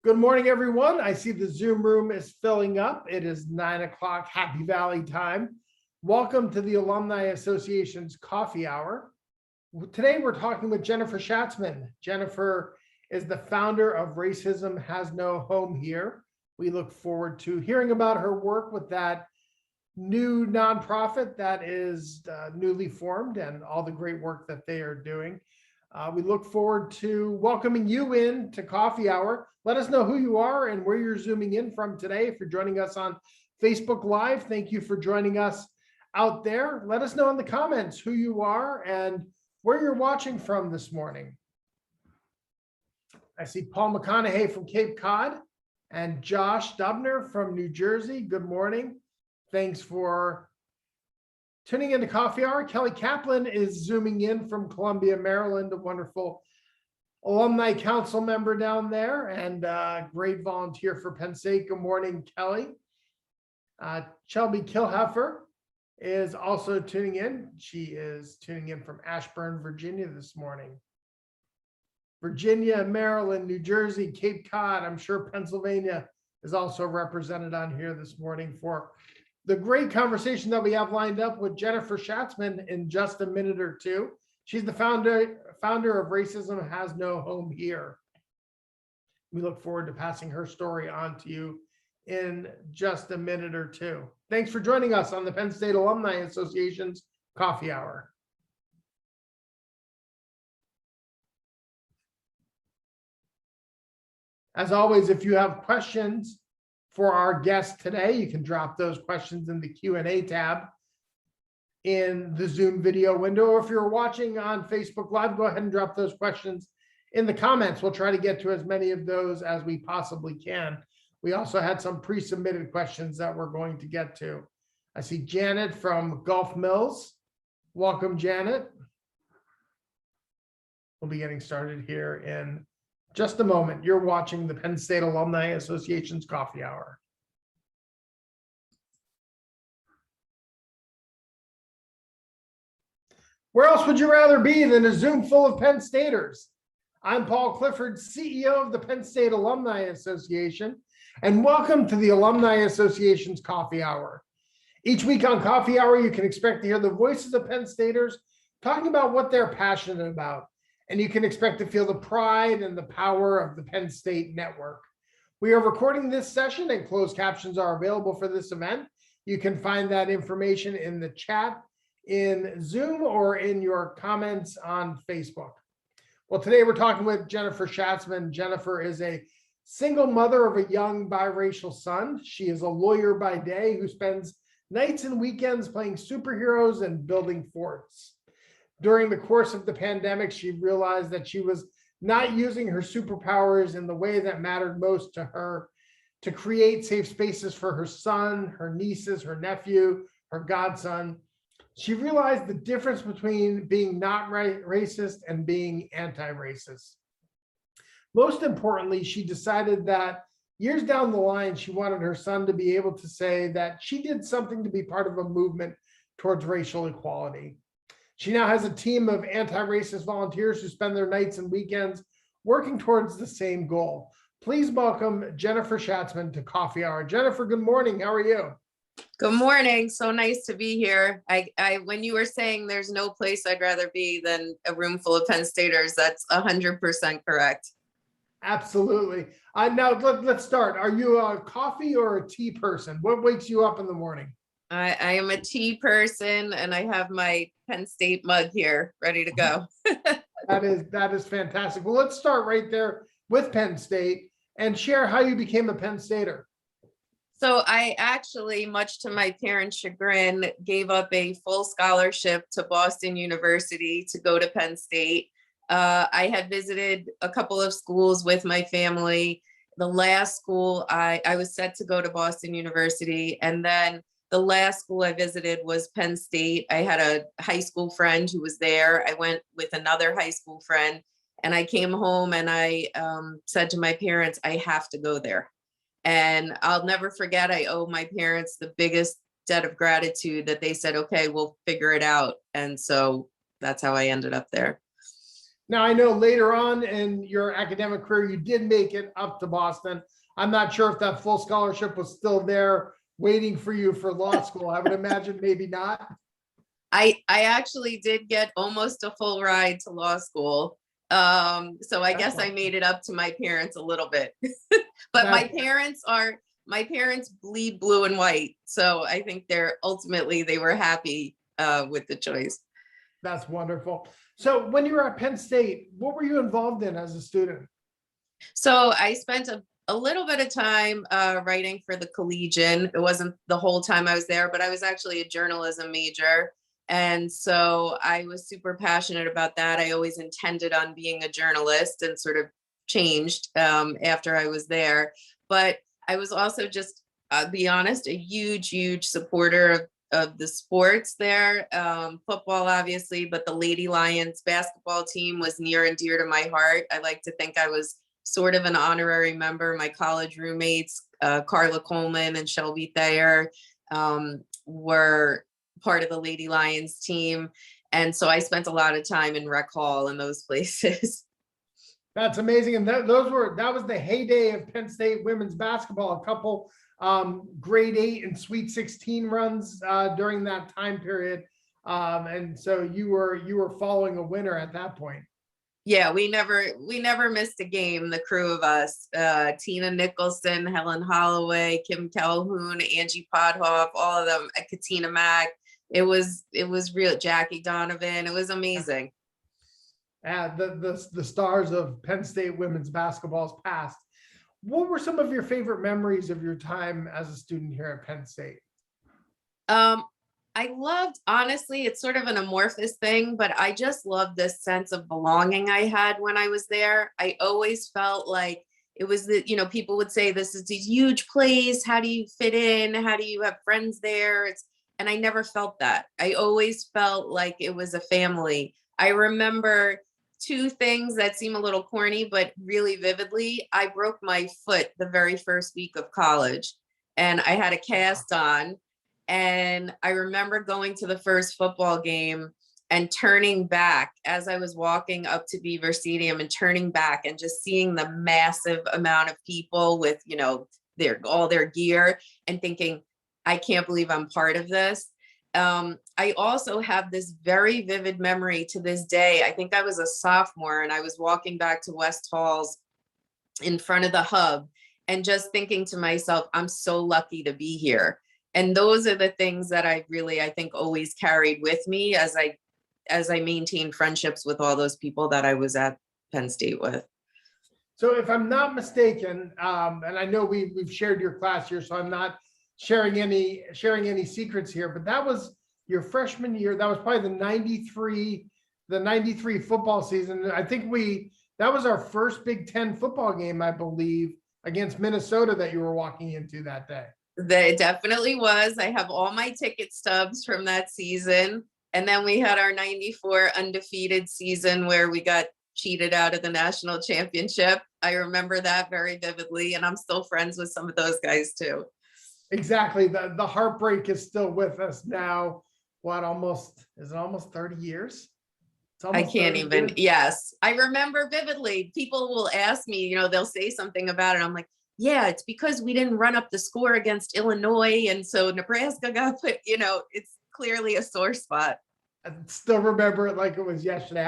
Good morning, everyone. I see the Zoom room is filling up. It is 9 o'clock Happy Valley time. Welcome to the Alumni Association's coffee hour. Today, we're talking with Jennifer Schatzman. Jennifer is the founder of Racism Has No Home Here. We look forward to hearing about her work with that new nonprofit that is newly formed and all the great work that they are doing. We look forward to welcoming you in to Coffee Hour. Let us know who you are and where you're zooming in from today. If you're joining us on Facebook Live, thank you for joining us out there. Let us know in the comments who you are and where you're watching from this morning. I see Paul McConaughey from Cape Cod and Josh Dubner from New Jersey. Good morning. Thanks for tuning into Coffee Hour. Kelly Kaplan is zooming in from Columbia, Maryland, a wonderful alumni council member down there and a great volunteer for Penn State. Good morning, Kelly. Shelby Kilheffer is also tuning in. She is tuning in from Ashburn, Virginia this morning. Virginia, Maryland, New Jersey, Cape Cod. I'm sure Pennsylvania is also represented on here this morning for the great conversation that we have lined up with Jennifer Schatzman in just a minute or two. She's the founder of Racism Has No Home Here. We look forward to passing her story on to you in just a minute or two. Thanks for joining us on the Penn State Alumni Association's Coffee Hour. As always, if you have questions for our guest today, you can drop those questions in the Q&A tab in the Zoom video window. Or if you're watching on Facebook Live, go ahead and drop those questions in the comments. We'll try to get to as many of those as we possibly can. We also had some pre-submitted questions that we're going to get to. I see Janet from Gulf Mills. Welcome, Janet. We'll be getting started here in just a moment. You're watching the Penn State Alumni Association's Coffee Hour. Where else would you rather be than a Zoom full of Penn Staters? I'm Paul Clifford, CEO of the Penn State Alumni Association, and welcome to the Alumni Association's Coffee Hour. Each week on Coffee Hour, you can expect to hear the voices of Penn Staters talking about what they're passionate about, and you can expect to feel the pride and the power of the Penn State network. We are recording this session and closed captions are available for this event. You can find that information in the chat in Zoom or in your comments on Facebook. Well, today we're talking with Jennifer Schatzman. Jennifer is a single mother of a young biracial son. She is a lawyer by day who spends nights and weekends playing superheroes and building forts. During the course of the pandemic, she realized that she was not using her superpowers in the way that mattered most to her to create safe spaces for her son, her nieces, her nephew, her godson. She realized the difference between being not racist and being anti-racist. Most importantly, she decided that years down the line, she wanted her son to be able to say that she did something to be part of a movement towards racial equality. She now has a team of anti-racist volunteers who spend their nights and weekends working towards the same goal. Please welcome Jennifer Schatzman to Coffee Hour. Jennifer, good morning. How are you? Good morning. So nice to be here. When you were saying there's no place I'd rather be than a room full of Penn Staters, that's 100% correct. Absolutely. Now let's start. Are you a coffee or a tea person? What wakes you up in the morning? I am a tea person and I have my Penn State mug here ready to go. That is fantastic. Well, let's start right there with Penn State and share how you became a Penn Stater. So I actually, much to my parents' chagrin, gave up a full scholarship to Boston University to go to Penn State. I had visited a couple of schools with my family. The last school, I was set to go to Boston University, and then the last school I visited was Penn State. I had a high school friend who was there. I went with another high school friend, and I came home and I said to my parents, I have to go there. And I'll never forget, I owe my parents the biggest debt of gratitude that they said, okay, we'll figure it out. And so that's how I ended up there. Now, I know later on in your academic career, you did make it up to Boston. I'm not sure if that full scholarship was still there waiting for you for law school. I would imagine maybe not. I actually did get almost a full ride to law school. So I guess I made it up to my parents a little bit. But my parents bleed blue and white. So I think they were happy with the choice. That's wonderful. So when you were at Penn State, what were you involved in as a student? So I spent a little bit of time writing for the Collegian. It wasn't the whole time I was there, but I was actually a journalism major. And so I was super passionate about that. I always intended on being a journalist and sort of changed after I was there. But I was also just, be honest, a huge supporter of the sports there. Football, obviously, but the Lady Lions basketball team was near and dear to my heart. I like to think I was sort of an honorary member. My college roommates, Carla Coleman and Shelby Thayer, were part of the Lady Lions team. And so I spent a lot of time in Rec Hall and those places. That's amazing. And that was the heyday of Penn State women's basketball. A couple grade 8 and Sweet 16 runs during that time period. And so you were following a winner at that point. Yeah, we never missed a game, the crew of us. Tina Nicholson, Helen Holloway, Kim Calhoun, Angie Podhoff, all of them, Katina Mack. It was real. Jackie Donovan. It was amazing. The stars of Penn State women's basketball's past. What were some of your favorite memories of your time as a student here at Penn State? I loved, honestly, it's sort of an amorphous thing, but I just loved this sense of belonging I had when I was there. I always felt like it was people would say, this is a huge place. How do you fit in? How do you have friends there? And I never felt that. I always felt like it was a family. I remember two things that seem a little corny, but really vividly. I broke my foot the very first week of college and I had a cast on. And I remember going to the first football game and turning back as I was walking up to Beaver Stadium and turning back and just seeing the massive amount of people with, all their gear and thinking, I can't believe I'm part of this. I also have this very vivid memory to this day. I think I was a sophomore and I was walking back to West Halls in front of the hub and just thinking to myself, I'm so lucky to be here. And those are the things that I think always carried with me as I maintained friendships with all those people that I was at Penn State with. So if I'm not mistaken, and I know we've shared your class here, so I'm not sharing any secrets here, but that was your freshman year. That was probably the 93 football season. I think that was our first Big Ten football game, I believe, against Minnesota that you were walking into that day. It definitely was. I have all my ticket stubs from that season. And then we had our 94 undefeated season where we got cheated out of the national championship. I remember that very vividly. And I'm still friends with some of those guys too. Exactly. The heartbreak is still with us now. Is it almost 30 years? I can't even. Years. Yes. I remember vividly. People will ask me, they'll say something about it. I'm like, yeah, it's because we didn't run up the score against Illinois. And so Nebraska got put, it's clearly a sore spot. I still remember it like it was yesterday.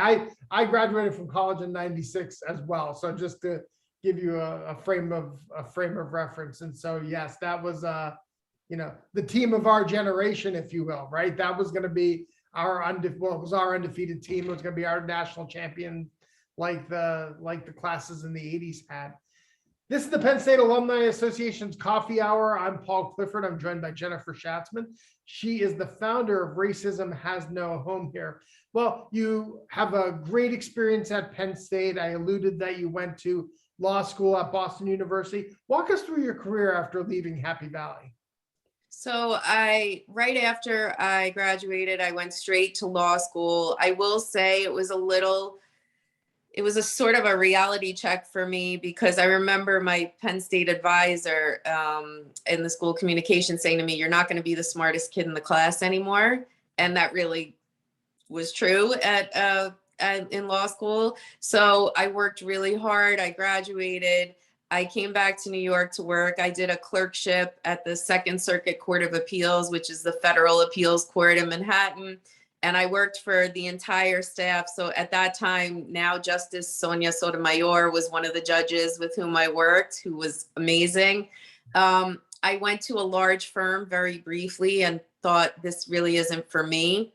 I graduated from college in 96 as well. So just to give you a frame of reference. And so, yes, that was, the team of our generation, if you will, right? That was going to be our undefeated team. It was going to be our national champion, like the classes in the 80s had. This is the Penn State Alumni Association's Coffee Hour. I'm Paul Clifford. I'm joined by Jennifer Schatzman. She is the founder of Racism Has No Home Here. Well, you have a great experience at Penn State. I alluded that you went to law school at Boston University. Walk us through your career after leaving Happy Valley. So right after I graduated, I went straight to law school. I will say it was a sort of a reality check for me because I remember my Penn State advisor in the school communication saying to me, you're not going to be the smartest kid in the class anymore. And that really was true at in law school. So I worked really hard. I graduated. I came back to New York to work. I did a clerkship at the Second Circuit Court of Appeals, which is the federal appeals court in Manhattan. And I worked for the entire staff. So at that time, now Justice Sonia Sotomayor was one of the judges with whom I worked, who was amazing. I went to a large firm very briefly and thought this really isn't for me.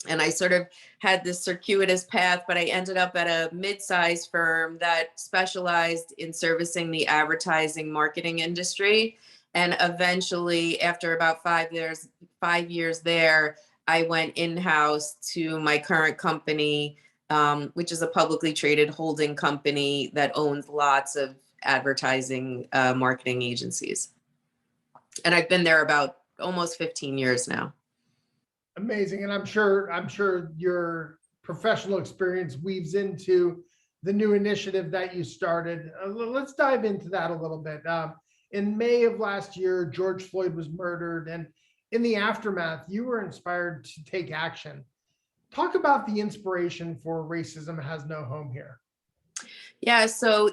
And I sort of had this circuitous path, but I ended up at a mid-sized firm that specialized in servicing the advertising marketing industry. And eventually, after about 5 years there, I went in-house to my current company, which is a publicly traded holding company that owns lots of advertising marketing agencies. And I've been there about almost 15 years now. Amazing. And I'm sure your professional experience weaves into the new initiative that you started. Let's dive into that a little bit. In May of last year, George Floyd was murdered, and in the aftermath, you were inspired to take action. Talk about the inspiration for Racism Has No Home Here. Yeah, so,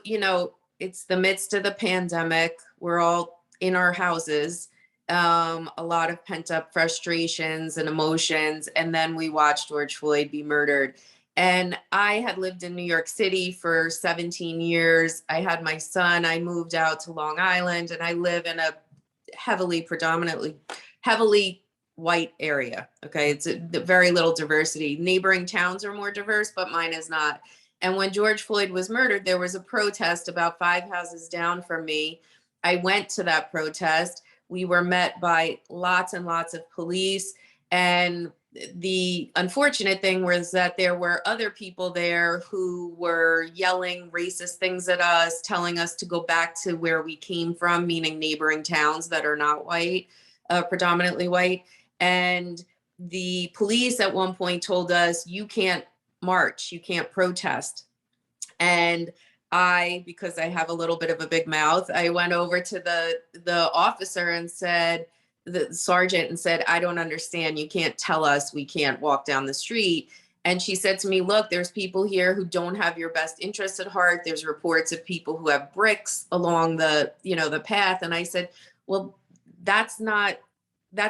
it's the midst of the pandemic. We're all in our houses. A lot of pent up frustrations and emotions. And then we watched George Floyd be murdered. And I had lived in New York City for 17 years. I had my son. I moved out to Long Island, and I live in a predominantly heavily white area. Okay. It's very little diversity. Neighboring towns are more diverse, but mine is not. And when George Floyd was murdered, there was a protest about 5 houses down from me. I went to that protest. We were met by lots and lots of police. And the unfortunate thing was that there were other people there who were yelling racist things at us, telling us to go back to where we came from, meaning neighboring towns that are not white, predominantly white. And the police at one point told us, you can't march, you can't protest. And because I have a little bit of a big mouth, I went over to the officer and said, the sergeant, and said, I don't understand. You can't tell us we can't walk down the street. And she said to me, look, there's people here who don't have your best interests at heart. There's reports of people who have bricks along the path. And I said, well, that's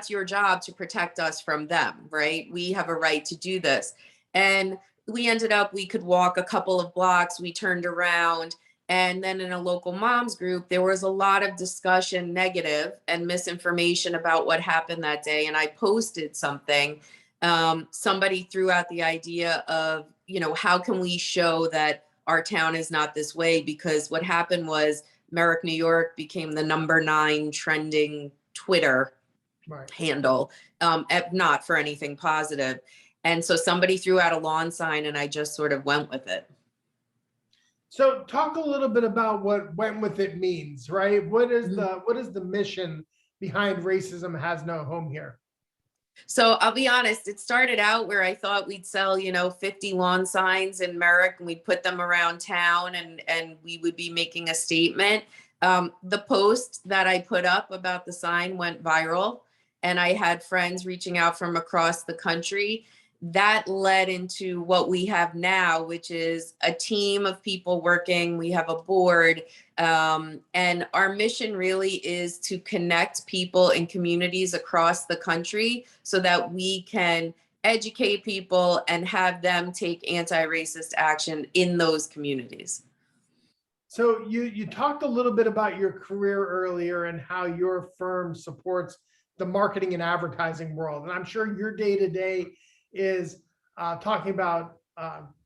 your job to protect us from them, right? We have a right to do this. And we could walk a couple of blocks. We turned around, and then in a local moms group, there was a lot of discussion, negative and misinformation about what happened that day. And I posted something. Somebody threw out the idea of, how can we show that our town is not this way? Because what happened was Merrick, New York became the #9 trending Twitter handle, not for anything positive. And so somebody threw out a lawn sign, and I just sort of went with it. So talk a little bit about what went with it means, right? What is the mission behind Racism Has No Home Here? So I'll be honest, it started out where I thought we'd sell, 50 lawn signs in Merrick, and we'd put them around town, and we would be making a statement. The post that I put up about the sign went viral, and I had friends reaching out from across the country. That led into what we have now, which is a team of people working. We have a board, and our mission really is to connect people in communities across the country so that we can educate people and have them take anti-racist action in those communities. So you talked a little bit about your career earlier and how your firm supports the marketing and advertising world. And I'm sure your day-to-day is talking about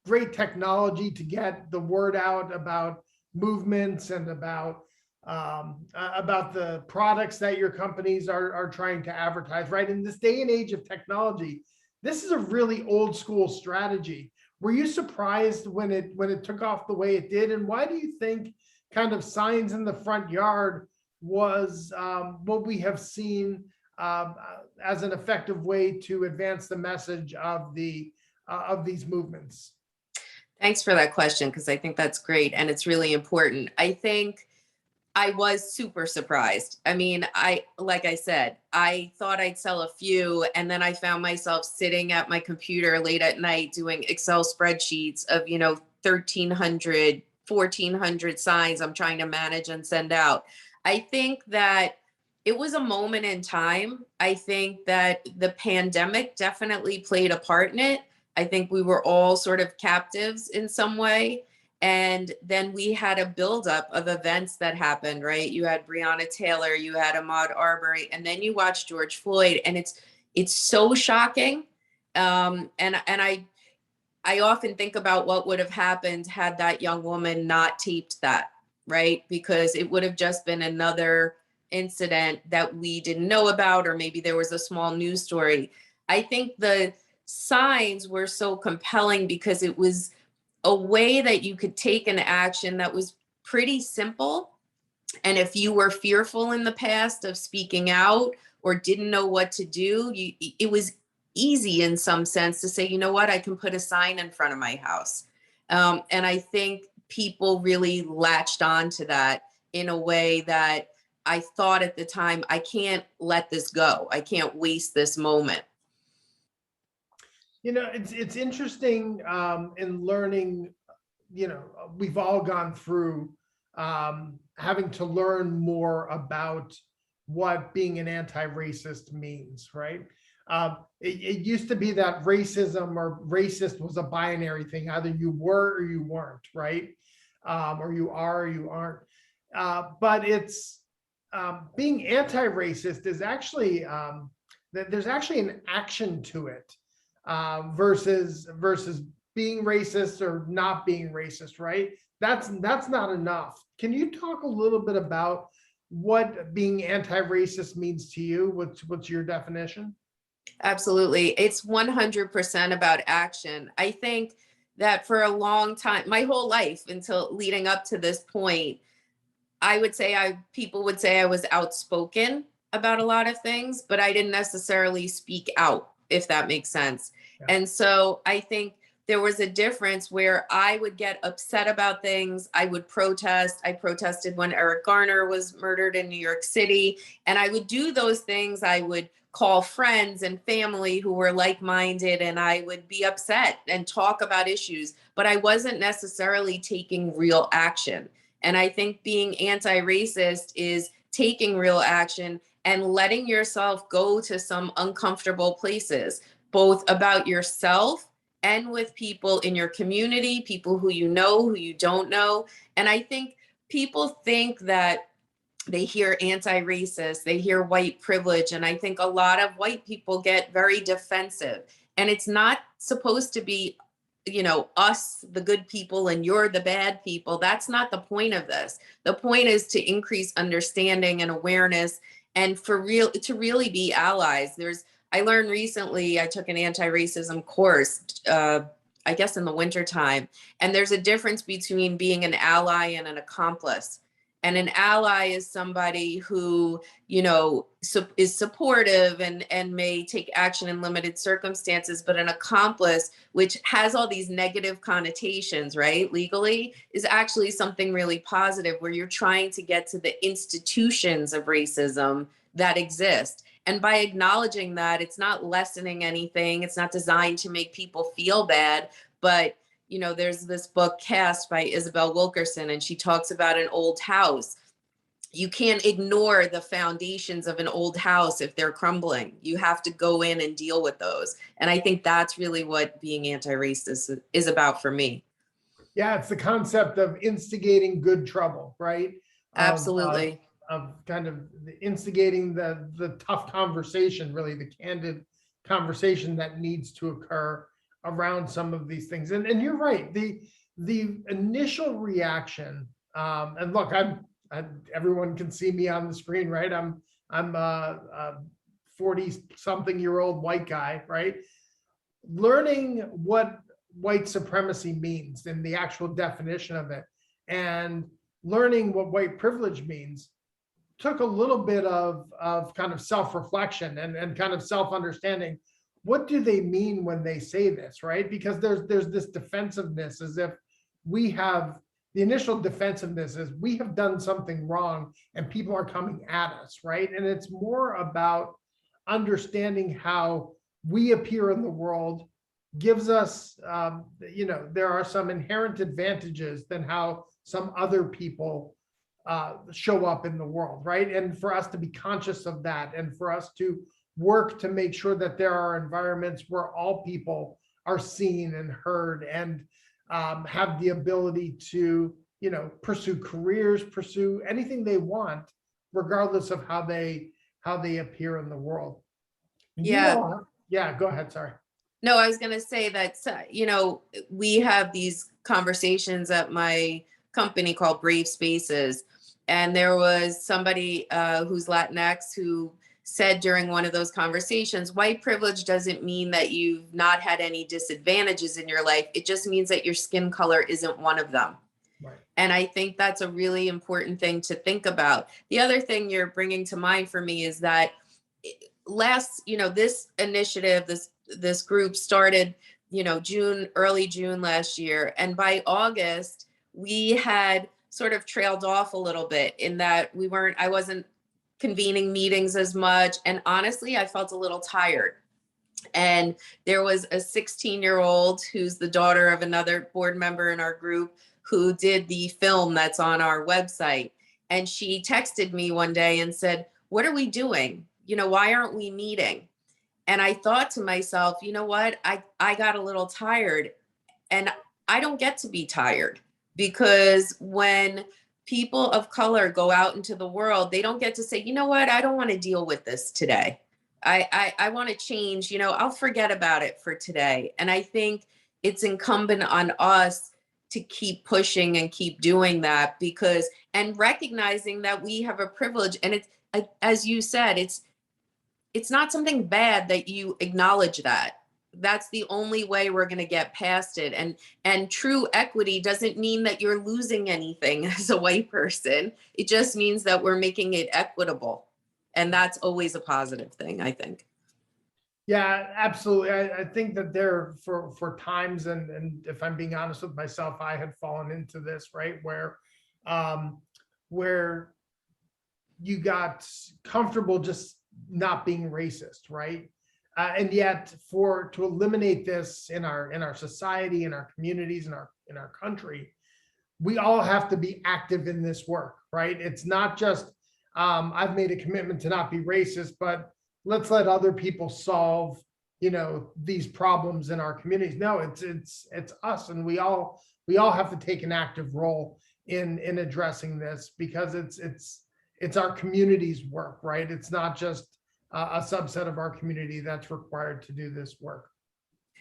great technology to get the word out about movements and about the products that your companies are trying to advertise, right? In this day and age of technology, this is a really old school strategy. Were you surprised when it took off the way it did? And why do you think kind of signs in the front yard was what we have seen as an effective way to advance the message of these movements? Thanks for that question, because I think that's great and it's really important. I think I was super surprised. I mean, like I said, I thought I'd sell a few, and then I found myself sitting at my computer late at night doing Excel spreadsheets of, 1,300, 1,400 signs I'm trying to manage and send out. I think that it was a moment in time. I think that the pandemic definitely played a part in it. I think we were all sort of captives in some way. And then we had a buildup of events that happened, right? You had Breonna Taylor, you had Ahmaud Arbery, and then you watch George Floyd, and it's so shocking. And I often think about what would have happened had that young woman not taped that, right? Because it would have just been another incident that we didn't know about, or maybe there was a small news story. I think the signs were so compelling because it was a way that you could take an action that was pretty simple. And if you were fearful in the past of speaking out or didn't know what to do, it was easy in some sense to say, you know what, I can put a sign in front of my house. And I think people really latched on to that in a way that I thought at the time, I can't let this go. I can't waste this moment. It's interesting in learning, we've all gone through having to learn more about what being an anti-racist means, right? It used to be that racism or racist was a binary thing. Either you were or you weren't, right? Or you are or you aren't. But it's being anti-racist is actually, there's actually an action to it versus being racist or not being racist, right? That's not enough. Can you talk a little bit about what being anti-racist means to you? What's your definition? Absolutely. It's 100% about action. I think that for a long time, my whole life until leading up to this point, I would say people would say I was outspoken about a lot of things, but I didn't necessarily speak out, if that makes sense. Yeah. And so I think there was a difference where I would get upset about things. I would protest. I protested when Eric Garner was murdered in New York City. And I would do those things. I would call friends and family who were like-minded, and I would be upset and talk about issues, but I wasn't necessarily taking real action. And I think being anti-racist is taking real action and letting yourself go to some uncomfortable places, both about yourself and with people in your community, people who you know, who you don't know. And I think people think that they hear anti-racist, they hear white privilege, and I think a lot of white people get very defensive. And it's not supposed to be, us, the good people, and you're the bad people. That's not the point of this. The point is to increase understanding and awareness, and to really be allies. I learned recently, I took an anti-racism course, I guess in the wintertime, and there's a difference between being an ally and an accomplice. And an ally is somebody who, is supportive and may take action in limited circumstances, but an accomplice, which has all these negative connotations, right, legally, is actually something really positive, where you're trying to get to the institutions of racism that exist. And by acknowledging that, it's not lessening anything. It's not designed to make people feel bad, but there's this book, Cast, by Isabel Wilkerson, and she talks about an old house. You can't ignore the foundations of an old house if they're crumbling. You have to go in and deal with those. And I think that's really what being anti-racist is about for me. Yeah, it's the concept of instigating good trouble, right? Absolutely. Of kind of instigating the tough conversation, really the candid conversation that needs to occur around some of these things. And you're right, the initial reaction, and look, everyone can see me on the screen, right? I'm a 40-something-year-old white guy, right? Learning what white supremacy means and the actual definition of it, and learning what white privilege means took a little bit of kind of self-reflection and kind of self-understanding. What do they mean when they say this, right? Because there's this defensive-ness, as if we have the initial defensiveness is we have done something wrong and people are coming at us, right? And it's more about understanding how we appear in the world gives us, there are some inherent advantages than how some other people show up in the world, right? And for us to be conscious of that and for us to work to make sure that there are environments where all people are seen and heard and have the ability to, pursue careers, pursue anything they want, regardless of how they appear in the world. Yeah. Yeah, go ahead. Sorry. No, I was going to say that, we have these conversations at my company called Brave Spaces. And there was somebody who's Latinx who said during one of those conversations, white privilege doesn't mean that you've not had any disadvantages in your life. It just means that your skin color isn't one of them. Right. And I think that's a really important thing to think about. The other thing you're bringing to mind for me is that this initiative, this group started, early June last year. And by August, we had sort of trailed off a little bit in that I wasn't convening meetings as much. And honestly, I felt a little tired. And there was a 16-year-old who's the daughter of another board member in our group who did the film that's on our website. And she texted me one day and said, "What are we doing? Why aren't we meeting?" And I thought to myself, you know what? I got a little tired, and I don't get to be tired, because when people of color go out into the world, they don't get to say, you know what? I don't want to deal with this today. I want to change, I'll forget about it for today. And I think it's incumbent on us to keep pushing and keep doing that, and recognizing that we have a privilege. And it's, as you said, it's not something bad that you acknowledge that. That's the only way we're going to get past it. And true equity doesn't mean that you're losing anything as a white person. It just means that we're making it equitable. And that's always a positive thing, I think. Yeah, absolutely. I think that there for times, and if I'm being honest with myself, I had fallen into this, right? Where you got comfortable just not being racist, right? And yet to eliminate this in our society, in our communities, in our country, we all have to be active in this work, right? It's not just, I've made a commitment to not be racist, but let's let other people solve, these problems in our communities. No, it's us, and we all have to take an active role in addressing this, because it's our community's work, right? It's not just a subset of our community that's required to do this work.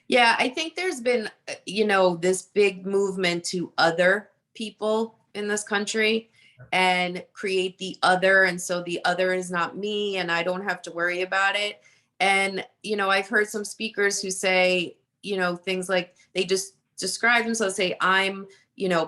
Yeah, I think there's been, this big movement to other people in this country and create the other. And so the other is not me, and I don't have to worry about it. And, I've heard some speakers who say, things like, they just describe themselves, say, I'm,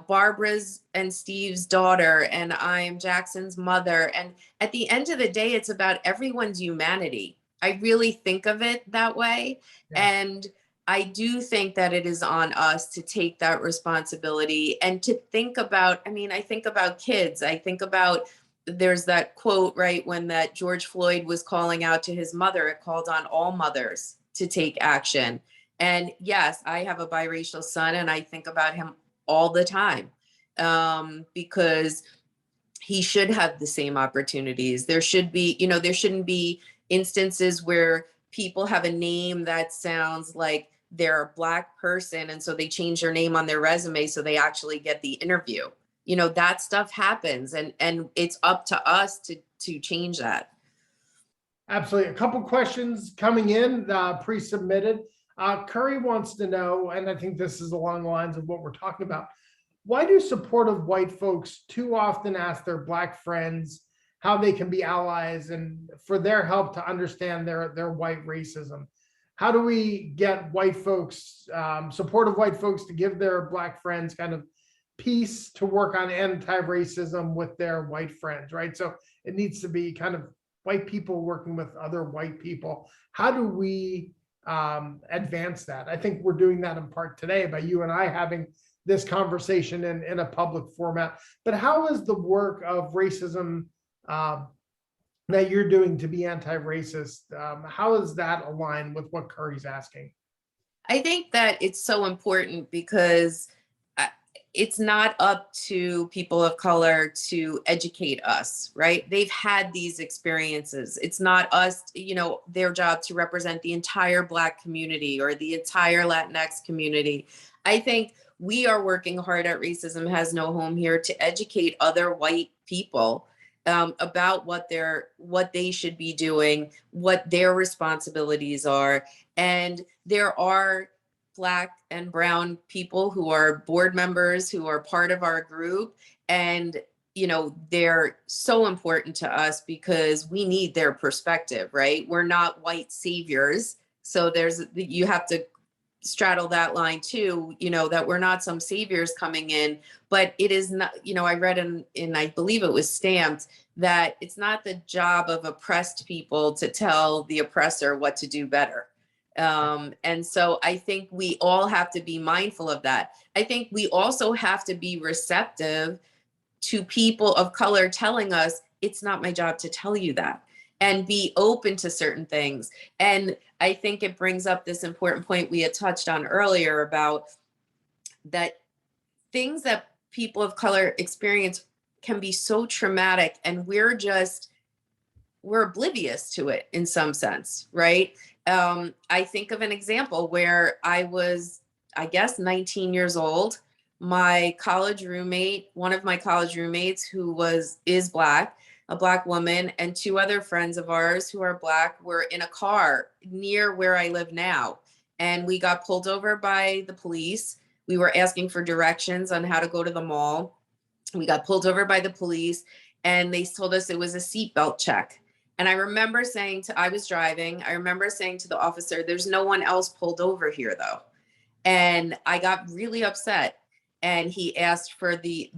Barbara's and Steve's daughter, and I'm Jackson's mother. And at the end of the day, it's about everyone's humanity. I really think of it that way. Yeah. And I do think that it is on us to take that responsibility and to think about, I think about kids. I think about, there's that quote, right, when that George Floyd was calling out to his mother, it called on all mothers to take action. And yes, I have a biracial son, and I think about him all the time, because he should have the same opportunities. There should be, there shouldn't be instances where people have a name that sounds like they're a Black person, and so they change their name on their resume so they actually get the interview. That stuff happens, and it's up to us to change that. Absolutely. A couple questions coming in, pre-submitted. Curry wants to know, and I think this is along the lines of what we're talking about, why do supportive white folks too often ask their Black friends how they can be allies and for their help to understand their white racism? How do we get white folks, supportive white folks, to give their Black friends kind of peace to work on anti-racism with their white friends, right? So it needs to be kind of white people working with other white people. How do we advance that? I think we're doing that in part today by you and I having this conversation in a public format. But how is the work of racism that you're doing to be anti-racist, how is that aligned with what Curry's asking? I think that it's so important because it's not up to people of color to educate us, right? They've had these experiences. It's not us, their job to represent the entire Black community or the entire Latinx community. I think we are working hard at Racism Has No Home here to educate other white people about what they should be doing, what their responsibilities are. And there are Black and brown people who are board members, who are part of our group. And, they're so important to us because we need their perspective, right? We're not white saviors. So you have to straddle that line too, that we're not some saviors coming in, but it is not, I read in, I believe it was stamped, that it's not the job of oppressed people to tell the oppressor what to do better. And so I think we all have to be mindful of that. I think we also have to be receptive to people of color telling us, it's not my job to tell you that, and be open to certain things. And I think it brings up this important point we had touched on earlier about that things that people of color experience can be so traumatic, and we're oblivious to it in some sense, right? I think of an example where I was, I guess, 19 years old. My college roommate, one of my college roommates is Black, a Black woman, and two other friends of ours who are Black were in a car near where I live now. And we got pulled over by the police. We were asking for directions on how to go to the mall. We got pulled over by the police and they told us it was a seatbelt check. And I remember I was driving, I remember saying to the officer, there's no one else pulled over here though. And I got really upset. And he asked for the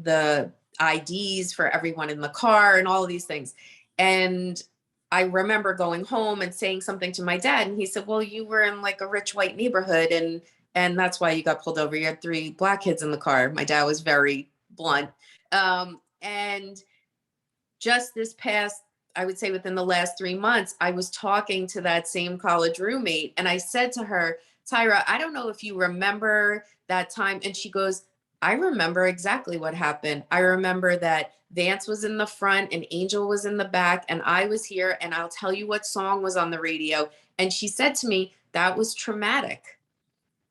IDs for everyone in the car and all of these things. And I remember going home and saying something to my dad. And he said, well, you were in like a rich white neighborhood and that's why you got pulled over. You had 3 Black kids in the car. My dad was very blunt. And just this past, I would say within the last 3 months, I was talking to that same college roommate and I said to her, Tyra, I don't know if you remember that time. And she goes, I remember exactly what happened. I remember that Vance was in the front and Angel was in the back and I was here and I'll tell you what song was on the radio. And she said to me, that was traumatic.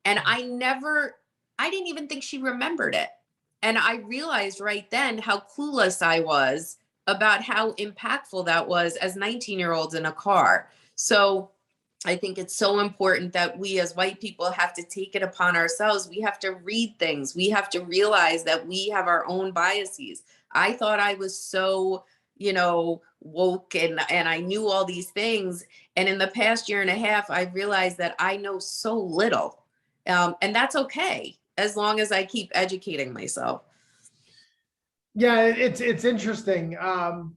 And I didn't even think she remembered it. And I realized right then how clueless I was about how impactful that was as 19-year-olds in a car. So I think it's so important that we as white people have to take it upon ourselves. We have to read things. We have to realize that we have our own biases. I thought I was so, woke and I knew all these things. And in the past year and a half, I realized that I know so little. And that's okay, as long as I keep educating myself. Yeah, it's interesting.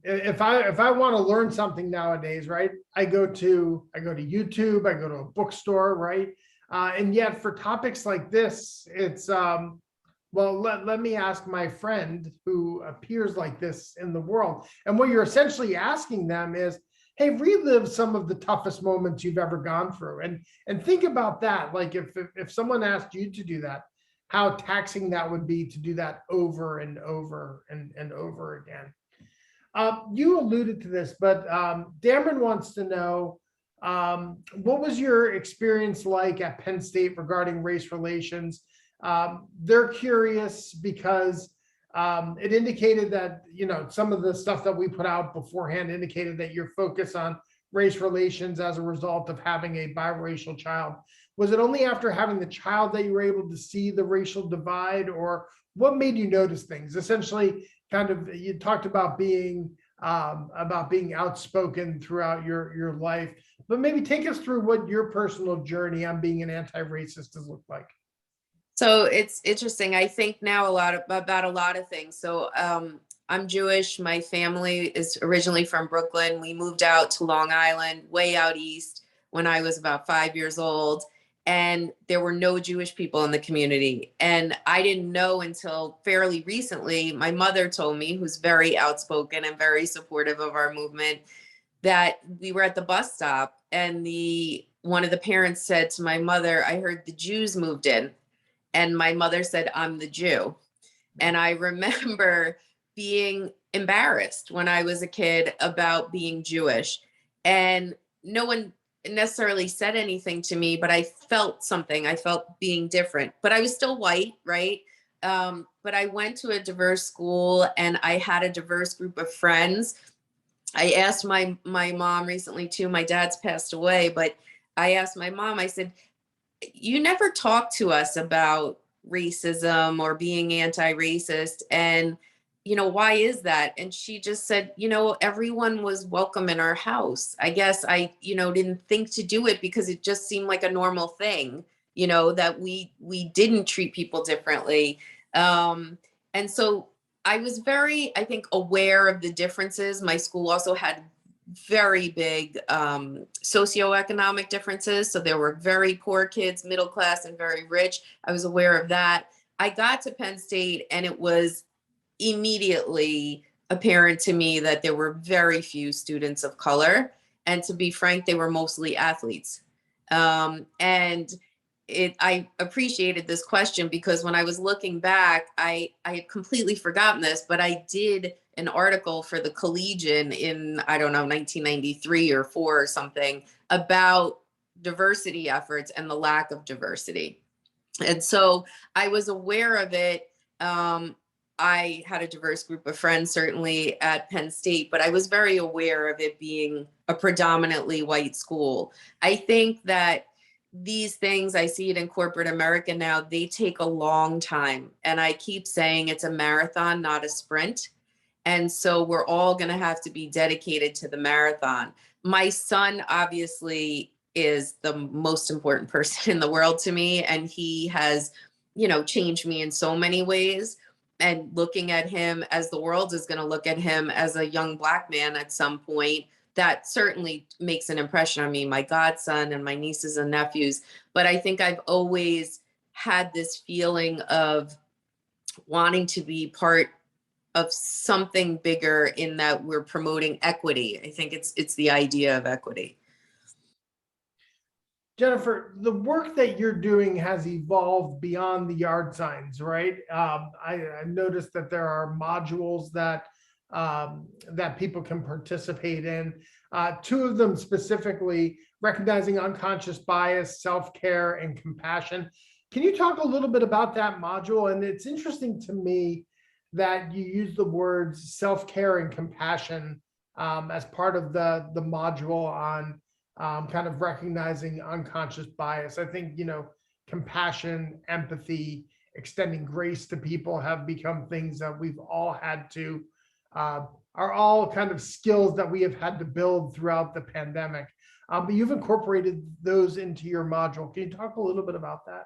If I want to learn something nowadays, right? I go to YouTube, I go to a bookstore, right? And yet for topics like this, it's well, let me ask my friend who appears like this in the world. And what you're essentially asking them is, hey, relive some of the toughest moments you've ever gone through. And think about that. Like if someone asked you to do that, how taxing that would be to do that over and over and over again. You alluded to this, but Dameron wants to know, what was your experience like at Penn State regarding race relations? They're curious because it indicated that, some of the stuff that we put out beforehand indicated that your focus on race relations as a result of having a biracial child. Was it only after having the child that you were able to see the racial divide, or what made you notice things? Essentially, kind of, you talked about being outspoken throughout your life, but maybe take us through what your personal journey on being an anti-racist has looked like. So it's interesting. I think now about a lot of things. So I'm Jewish. My family is originally from Brooklyn. We moved out to Long Island, way out east, when I was about 5 years old. and there were no Jewish people in the community. And I didn't know until fairly recently, my mother told me, who's very outspoken and very supportive of our movement, that we were at the bus stop and one of the parents said to my mother, "I heard the Jews moved in." And my mother said, "I'm the Jew." And I remember being embarrassed when I was a kid about being Jewish. And no one necessarily said anything to me, but I felt something. I felt being different, but I was still white, right? But I went to a diverse school and I had a diverse group of friends. I asked my mom recently too, my dad's passed away, but I asked my mom, I said, "You never talked to us about racism or being anti-racist. And, why is that?" And she just said, "Everyone was welcome in our house. I guess I, didn't think to do it because it just seemed like a normal thing, that we didn't treat people differently." And so I was very, I think, aware of the differences. My school also had very big socioeconomic differences. So there were very poor kids, middle class, and very rich. I was aware of that. I got to Penn State and it was immediately apparent to me that there were very few students of color. And to be frank, they were mostly athletes. And I appreciated this question because when I was looking back, I had completely forgotten this, but I did an article for the Collegian in, I don't know, 1993 or 4 or something about diversity efforts and the lack of diversity. And so I was aware of it. I had a diverse group of friends, certainly at Penn State, but I was very aware of it being a predominantly white school. I think that these things, I see it in corporate America now, they take a long time. And I keep saying it's a marathon, not a sprint. And so we're all going to have to be dedicated to the marathon. My son obviously is the most important person in the world to me. And he has, changed me in so many ways. And looking at him as the world is going to look at him as a young Black man at some point, that certainly makes an impression on me, my godson and my nieces and nephews. But I think I've always had this feeling of wanting to be part of something bigger in that we're promoting equity. I think it's the idea of equity. Jennifer, the work that you're doing has evolved beyond the yard signs, right? I noticed that there are modules that that people can participate in. 2 of them specifically, recognizing unconscious bias, self-care, and compassion. Can you talk a little bit about that module? And it's interesting to me that you use the words self-care and compassion as part of the module on kind of recognizing unconscious bias. I think, compassion, empathy, extending grace to people have become things that we've all had to, are all kind of skills that we have had to build throughout the pandemic. But you've incorporated those into your module. Can you talk a little bit about that?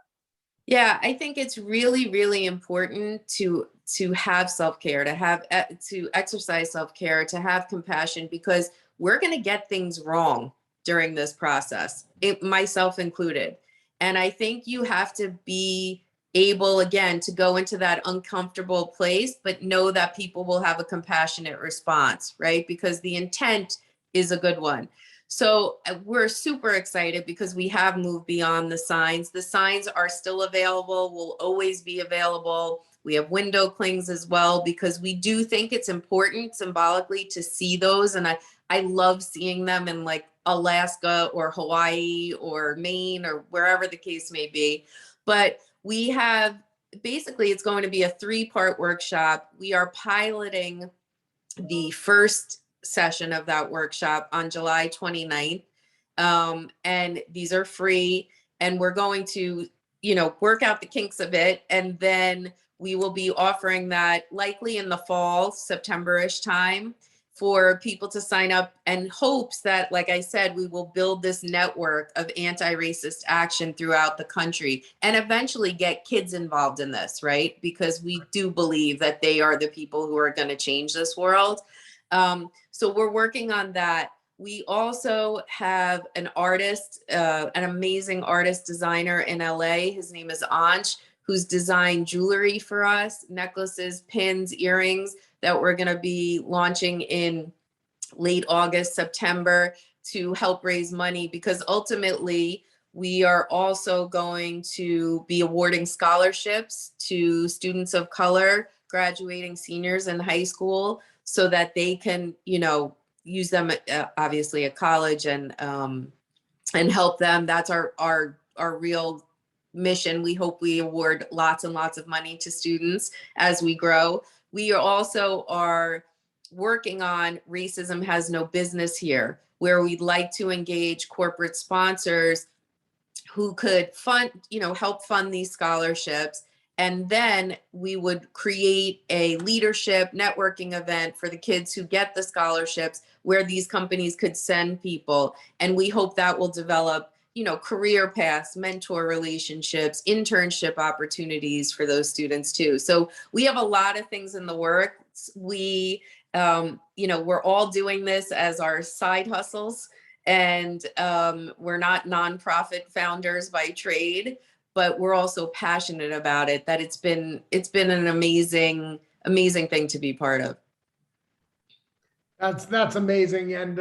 Yeah, I think it's really, really important to have self-care, to exercise self-care, to have compassion, because we're going to get things wrong during this process, myself included. And I think you have to be able, again, to go into that uncomfortable place, but know that people will have a compassionate response, right? Because the intent is a good one. So we're super excited because we have moved beyond the signs. The signs are still available, will always be available. We have window clings as well, because we do think it's important symbolically to see those. And I love seeing them in like Alaska or Hawaii or Maine or wherever the case may be. But we have, basically, it's going to be a 3-part workshop. We are piloting the first session of that workshop on July 29th. And these are free, and we're going to, work out the kinks of it. And then we will be offering that likely in the fall, September-ish time, for people to sign up, and hopes that, like I said, we will build this network of anti-racist action throughout the country and eventually get kids involved in this, right? Because we do believe that they are the people who are going to change this world. So we're working on that. We also have an artist, an amazing artist designer in LA. His name is Ansh, who's designed jewelry for us, necklaces, pins, earrings that we're going to be launching in late August, September to help raise money, because ultimately we are also going to be awarding scholarships to students of color, graduating seniors in high school, so that they can, use them obviously at college and help them. That's our real mission. We hope we award lots and lots of money to students as we grow. We also are working on Racism Has No Business Here, where we'd like to engage corporate sponsors who could fund, help fund these scholarships. And then we would create a leadership networking event for the kids who get the scholarships, where these companies could send people. And we hope that will develop, career paths, mentor relationships, internship opportunities for those students too. So we have a lot of things in the works. We're all doing this as our side hustles, and we're not nonprofit founders by trade, but we're also passionate about it. That it's been an amazing thing to be part of. That's amazing. And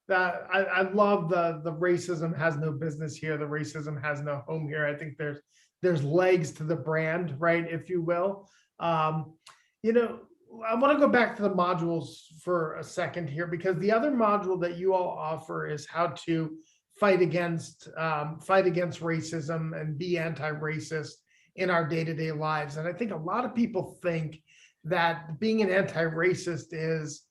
that I love the racism has no business here. The racism has no home here. I think there's legs to the brand, right? If you will. I want to go back to the modules for a second here, because the other module that you all offer is how to fight against racism and be anti-racist in our day-to-day lives. And I think a lot of people think that being an anti-racist is,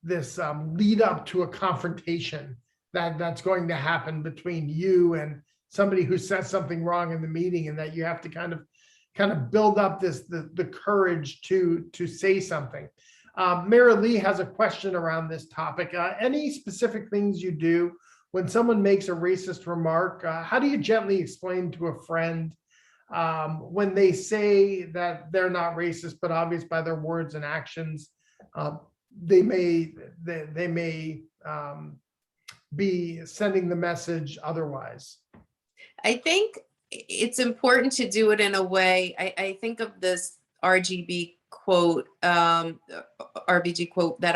this lead up to a confrontation that's going to happen between you and somebody who says something wrong in the meeting, and that you have to kind of build up the courage to say something. Mary Lee has a question around this topic. Any specific things you do when someone makes a racist remark? How do you gently explain to a friend when they say that they're not racist, but obvious by their words and actions, they may be sending the message otherwise? I think it's important to do it in a way. I think of this RBG quote that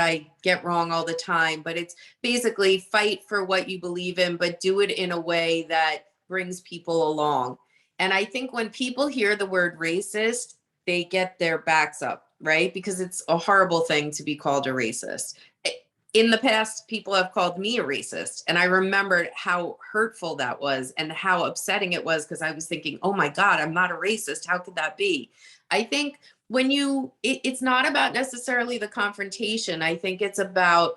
I get wrong all the time, but it's basically fight for what you believe in, but do it in a way that brings people along. And I think when people hear the word racist, they get their backs up, right? Because it's a horrible thing to be called a racist. In the past, people have called me a racist, and I remembered how hurtful that was and how upsetting it was, because I was thinking, oh my God, I'm not a racist. How could that be? I think when it's not about necessarily the confrontation. I think it's about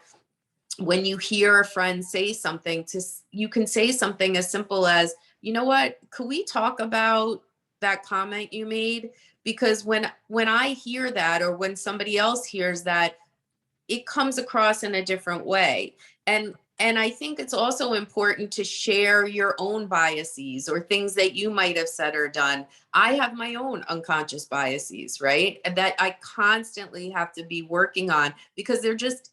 when you hear a friend say something, you can say something as simple as, you know what, could we talk about that comment you made? Because when I hear that, or when somebody else hears that, it comes across in a different way. And I think it's also important to share your own biases or things that you might have said or done. I have my own unconscious biases, right? And that I constantly have to be working on, because they're just,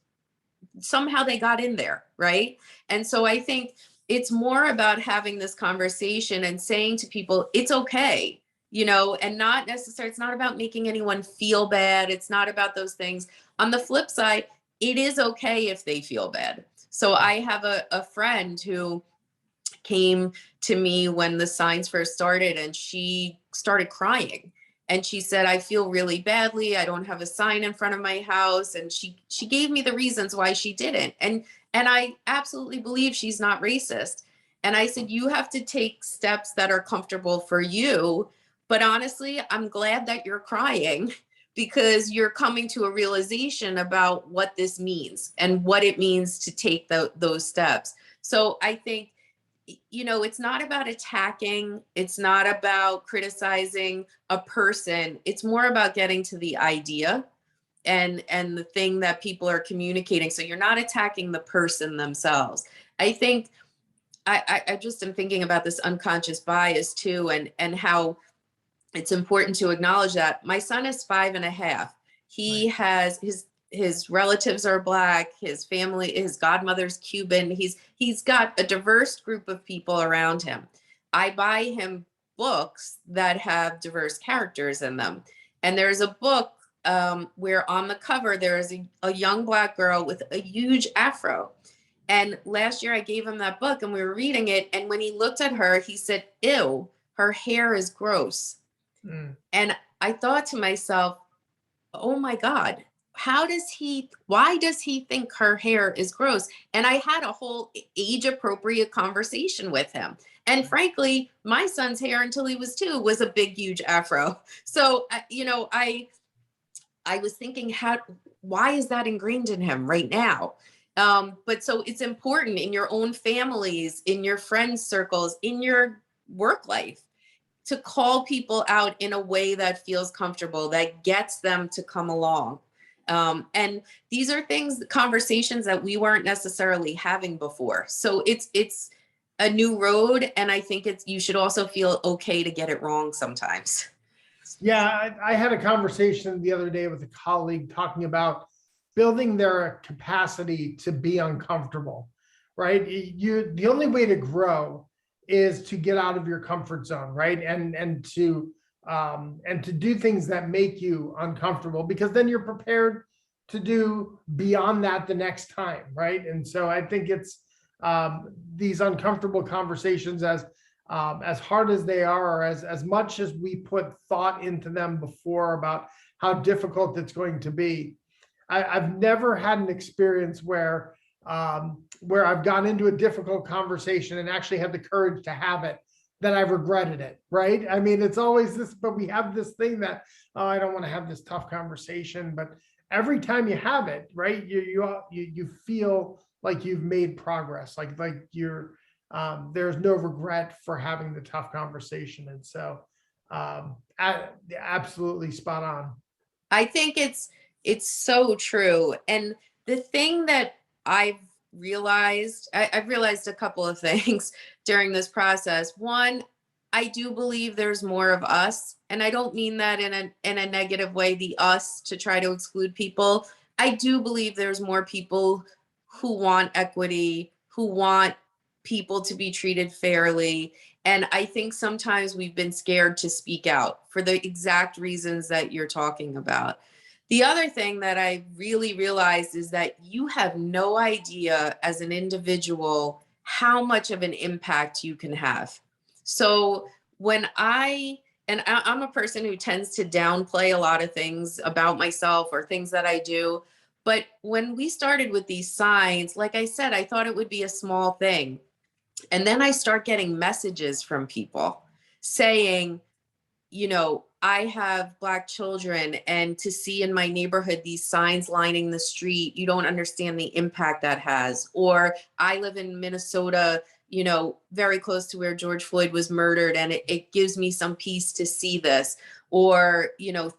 somehow they got in there, right? And so I think it's more about having this conversation and saying to people, it's okay. And not necessarily, it's not about making anyone feel bad. It's not about those things. On the flip side, it is okay if they feel bad. So I have a friend who came to me when the signs first started, and she started crying. And she said, I feel really badly. I don't have a sign in front of my house. And she gave me the reasons why she didn't. And I absolutely believe she's not racist. And I said, you have to take steps that are comfortable for you. But honestly, I'm glad that you're crying, because you're coming to a realization about what this means and what it means to take those steps. So I think, it's not about attacking. It's not about criticizing a person. It's more about getting to the idea and the thing that people are communicating. So you're not attacking the person themselves. I think I just am thinking about this unconscious bias too, and how it's important to acknowledge that. My son is 5.5. He has his relatives are Black, his family, his godmother's Cuban. He's got a diverse group of people around him. I buy him books that have diverse characters in them. And there's a book where on the cover there is a young Black girl with a huge afro. And last year I gave him that book and we were reading it. And when he looked at her, he said, "Ew, her hair is gross." And I thought to myself, oh my God, why does he think her hair is gross? And I had a whole age appropriate conversation with him. And frankly, my son's hair until he was 2 was a big, huge afro. So, I was thinking, why is that ingrained in him right now? But so it's important in your own families, in your friends circles, in your work life, to call people out in a way that feels comfortable, that gets them to come along. And these are conversations that we weren't necessarily having before. So it's a new road. And I think you should also feel okay to get it wrong sometimes. Yeah, I had a conversation the other day with a colleague talking about building their capacity to be uncomfortable, right? The only way to grow is to get out of your comfort zone, right? And to do things that make you uncomfortable, because then you're prepared to do beyond that the next time, right? And so I think it's these uncomfortable conversations, as hard as they are, or as much as we put thought into them before about how difficult it's going to be. I've never had an experience where I've gone into a difficult conversation and actually had the courage to have it, that I've regretted it, right? I mean, it's always this, but we have this thing that, oh, I don't want to have this tough conversation. But every time you have it, right, you feel like you've made progress, like you're there's no regret for having the tough conversation. And so absolutely spot on. I think it's so true. And the thing that I've realized a couple of things during this process. One, I do believe there's more of us, and I don't mean that in a negative way, the us to try to exclude people. I do believe there's more people who want equity, who want people to be treated fairly. And I think sometimes we've been scared to speak out for the exact reasons that you're talking about. The other thing that I really realized is that you have no idea as an individual how much of an impact you can have. So when I'm a person who tends to downplay a lot of things about myself or things that I do. But when we started with these signs, like I said, I thought it would be a small thing. And then I start getting messages from people saying, I have Black children, and to see in my neighborhood these signs lining the street, you don't understand the impact that has. Or I live in Minnesota, very close to where George Floyd was murdered, and it gives me some peace to see this. Or,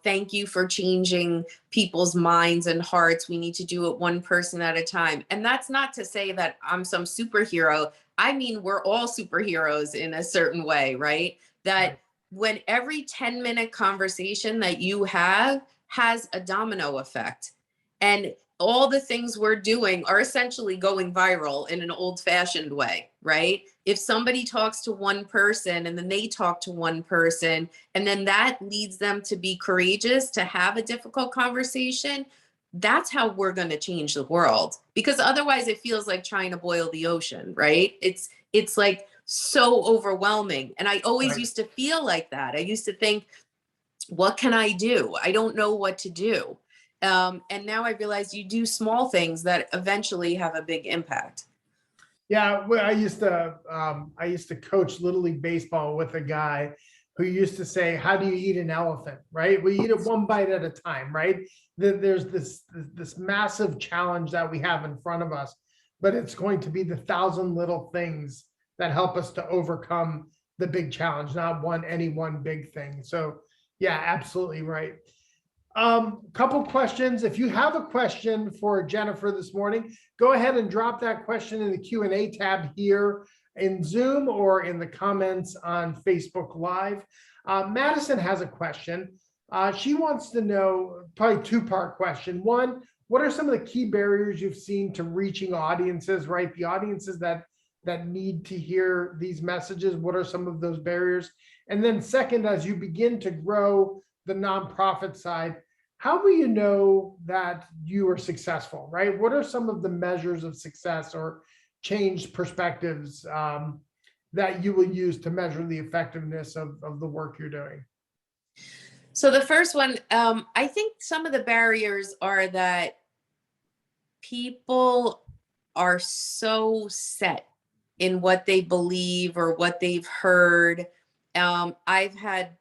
thank you for changing people's minds and hearts. We need to do it one person at a time. And that's not to say that I'm some superhero. I mean, we're all superheroes in a certain way, right? That when every 10-minute conversation that you have has a domino effect, and all the things we're doing are essentially going viral in an old-fashioned way, right? If somebody talks to one person and then they talk to one person, and then that leads them to be courageous, to have a difficult conversation, that's how we're going to change the world. Because otherwise it feels like trying to boil the ocean, right? It's like so overwhelming. And I always used to feel like that. I used to think, what can I do? I don't know what to do. And now I realize you do small things that eventually have a big impact. Yeah, well, I used to coach Little League Baseball with a guy who used to say, how do you eat an elephant, right? We eat it one bite at a time, right? There's this massive challenge that we have in front of us, but it's going to be the 1,000 little things that help us to overcome the big challenge, not any one big thing. So yeah, absolutely right. Couple questions. If you have a question for Jennifer this morning, go ahead and drop that question in the Q&A tab here in Zoom or in the comments on Facebook Live. Madison has a question. She wants to know, probably two-part question. One, what are some of the key barriers you've seen to reaching audiences, right? The audiences that need to hear these messages, what are some of those barriers? And then second, as you begin to grow the nonprofit side, how will you know that you are successful, right? What are some of the measures of success or changed perspectives that you will use to measure the effectiveness of the work you're doing? So the first one, I think some of the barriers are that people are so set in what they believe or what they've heard. I've had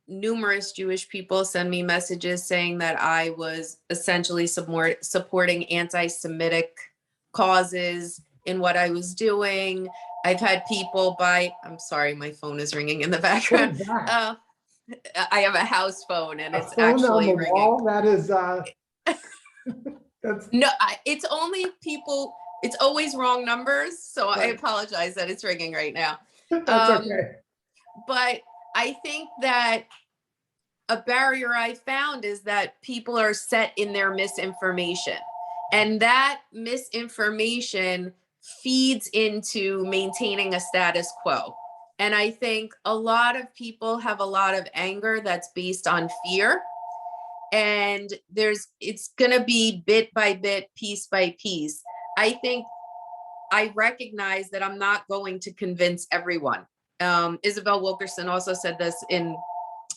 numerous Jewish people send me messages saying that I was essentially supporting anti-Semitic causes in what I was doing. I've had people I'm sorry, my phone is ringing in the background. What is that? I have a house phone and it's phone actually on the ringing. wall? That is, that's No, it's only people, it's always wrong numbers. So I Right. apologize that it's ringing right now. that's okay. But I think that a barrier I found is that people are set in their misinformation. And that misinformation feeds into maintaining a status quo. And I think a lot of people have a lot of anger that's based on fear. And it's going to be bit by bit, piece by piece. I think I recognize that I'm not going to convince everyone. Isabel Wilkerson also said this in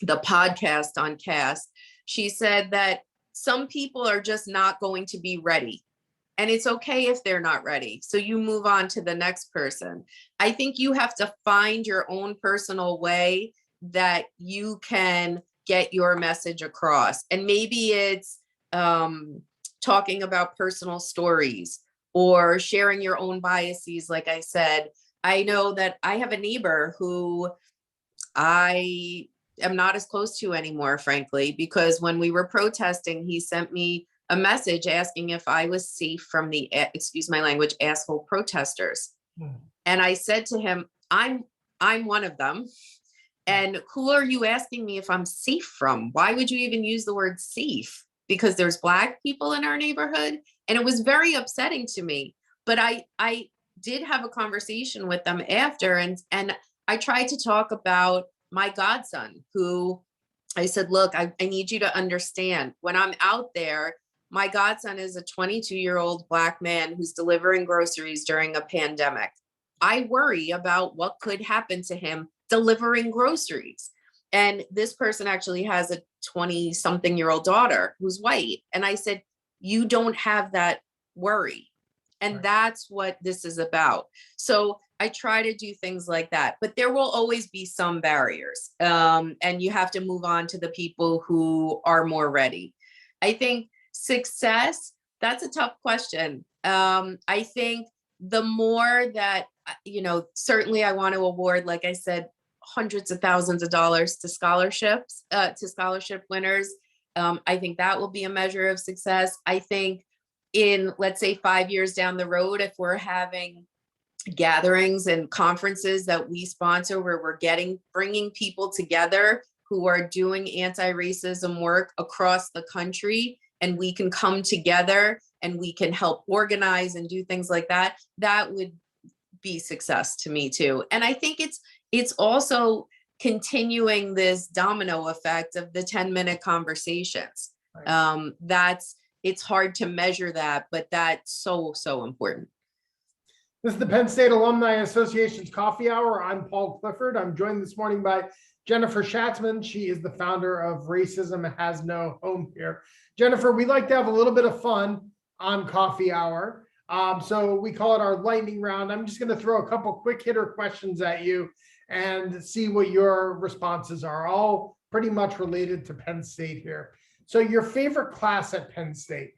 the podcast on Cast. She said that some people are just not going to be ready. And it's okay if they're not ready. So you move on to the next person. I think you have to find your own personal way that you can get your message across. And maybe it's talking about personal stories or sharing your own biases. Like I said, I know that I have a neighbor who I am not as close to anymore, frankly, because when we were protesting, he sent me a message asking if I was safe from the, excuse my language, asshole protesters. And I said to him, I'm one of them. And who are you asking me if I'm safe from? Why would you even use the word safe? Because there's Black people in our neighborhood. And it was very upsetting to me. But I did have a conversation with them after, and I tried to talk about my godson, who I said, look, I need you to understand, when I'm out there, my godson is a 22-year-old Black man who's delivering groceries during a pandemic. I worry about what could happen to him delivering groceries. And this person actually has a 20-something-year-old daughter who's white. And I said, you don't have that worry. And that's what this is about. So I try to do things like that, but there will always be some barriers. And you have to move on to the people who are more ready. I think success, that's a tough question. I think the more that, certainly I want to award, like I said, hundreds of thousands of dollars to scholarships, to scholarship winners. I think that will be a measure of success. I think in, let's say, 5 years down the road, if we're having gatherings and conferences that we sponsor where we're bringing people together who are doing anti-racism work across the country, and we can come together and we can help organize and do things like that, that would be success to me too. And I think it's also continuing this domino effect of the 10-minute conversations. Right. It's hard to measure that, but that's so important. This is the Penn State Alumni Association's Coffee Hour. I'm Paul Clifford. I'm joined this morning by Jennifer Schatzman. She is the founder of Racism Has No Home Here. Jennifer, we like to have a little bit of fun on Coffee Hour. So we call it our lightning round. I'm just going to throw a couple quick hitter questions at you and see what your responses are, all pretty much related to Penn State here. So your favorite class at Penn State?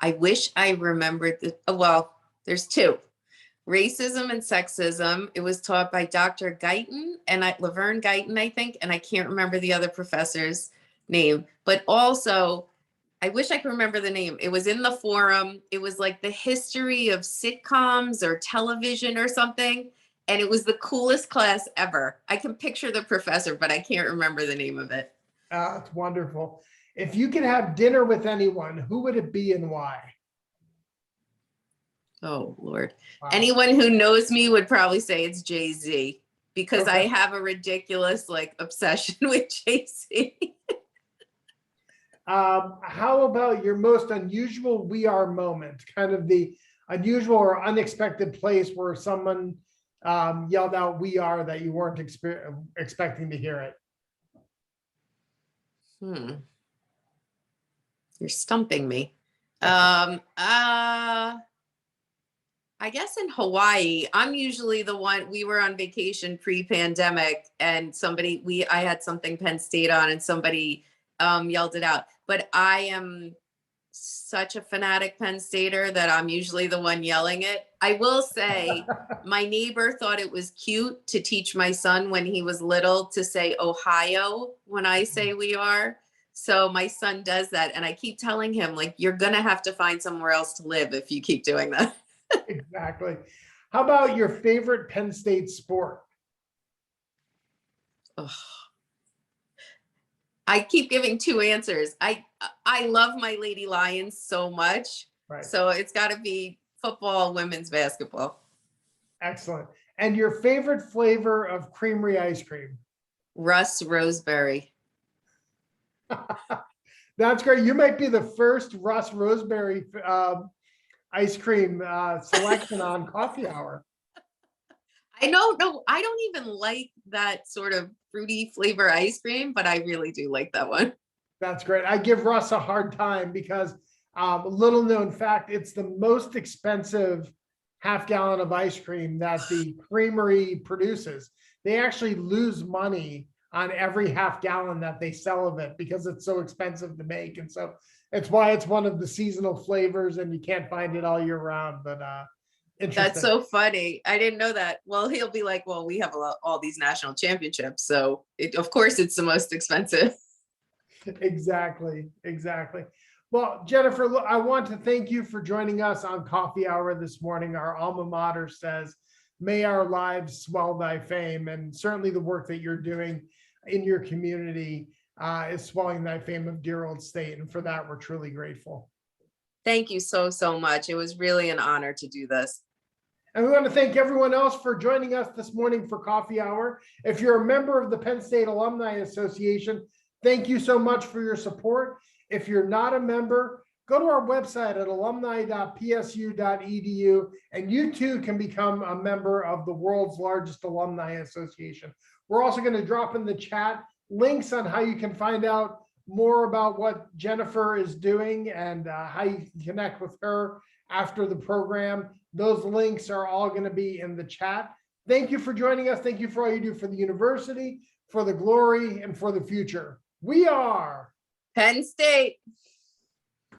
I wish I remembered well, there's two. Racism and Sexism. It was taught by Dr. Guyton and Laverne Guyton, I think, and I can't remember the other professor's name. But also, I wish I could remember the name. It was in the forum. It was like the history of sitcoms or television or something. And it was the coolest class ever. I can picture the professor, but I can't remember the name of it. It's wonderful. If you could have dinner with anyone, who would it be and why? Oh, Lord. Wow. Anyone who knows me would probably say it's Jay-Z because I Okay. have a ridiculous like obsession with Jay-Z. How about your most unusual "we are" moment? Kind of the unusual or unexpected place where someone yelled out "we are" that you weren't expecting to hear it. You're stumping me. I guess in Hawaii, I'm usually the one. We were on vacation pre-pandemic, and I had something Penn State on, and somebody yelled it out. But I am such a fanatic Penn Stater that I'm usually the one yelling it. I will say, my neighbor thought it was cute to teach my son when he was little to say Ohio when I say "we are." So my son does that, and I keep telling him, like, you're gonna have to find somewhere else to live if you keep doing that. Exactly. How about your favorite Penn State sport? Ugh. I keep giving two answers. I love my Lady Lions so much. Right. So it's got to be football, women's basketball. Excellent. And your favorite flavor of creamery ice cream? Russ Roseberry. That's great. You might be the first Russ Roseberry ice cream selection on Coffee Hour. I don't know. I don't even like that sort of fruity flavor ice cream, but I really do like that one. That's great. I give Russ a hard time because little known fact, it's the most expensive half gallon of ice cream that the creamery produces. They actually lose money on every half gallon that they sell of it because it's so expensive to make. And so it's why it's one of the seasonal flavors and you can't find it all year round. But interesting. That's so funny. I didn't know that. Well, he'll be like, well, we have all these national championships. So of course it's the most expensive. Exactly. Well, Jennifer, look, I want to thank you for joining us on Coffee Hour this morning. Our alma mater says, may our lives swell thy fame. And certainly the work that you're doing in your community is swelling thy fame of dear old state. And for that, we're truly grateful. Thank you so much. It was really an honor to do this. And we want to thank everyone else for joining us this morning for Coffee Hour. If you're a member of the Penn State Alumni Association, thank you so much for your support. If you're not a member, go to our website at alumni.psu.edu, and you too can become a member of the world's largest alumni association. We're also going to drop in the chat links on how you can find out more about what Jennifer is doing and how you can connect with her after the program. Those links are all going to be in the chat. Thank you for joining us. Thank you for all you do for the university, for the glory, and for the future. We are Penn State.